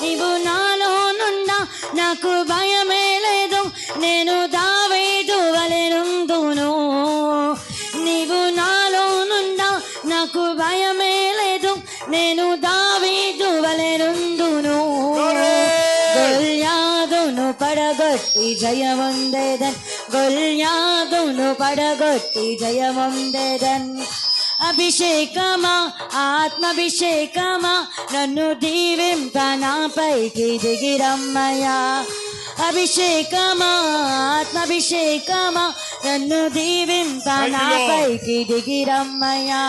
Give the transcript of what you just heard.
నీవు నాలోనున్నా నాకు భయమే లేదు, నేను దావీదు వలెనుందును. నీవు నాలోనున్నా నాకు భయమే లేదు, నేను దావీదు వలెనుందును. గొల్యాదును పడగొట్టి జయముందేదన్, గొల్యాదును పడగొట్టి జయముందేదన్. అభిషేకమా ఆత్మాభిషేకమా నన్ను దీవింప నాపైకి దిగిరమ్మయ్యా. అభిషేకమా ఆత్మాభిషేకమా నన్ను దీవింప నాపైకి దిగిరమ్మయ్యా.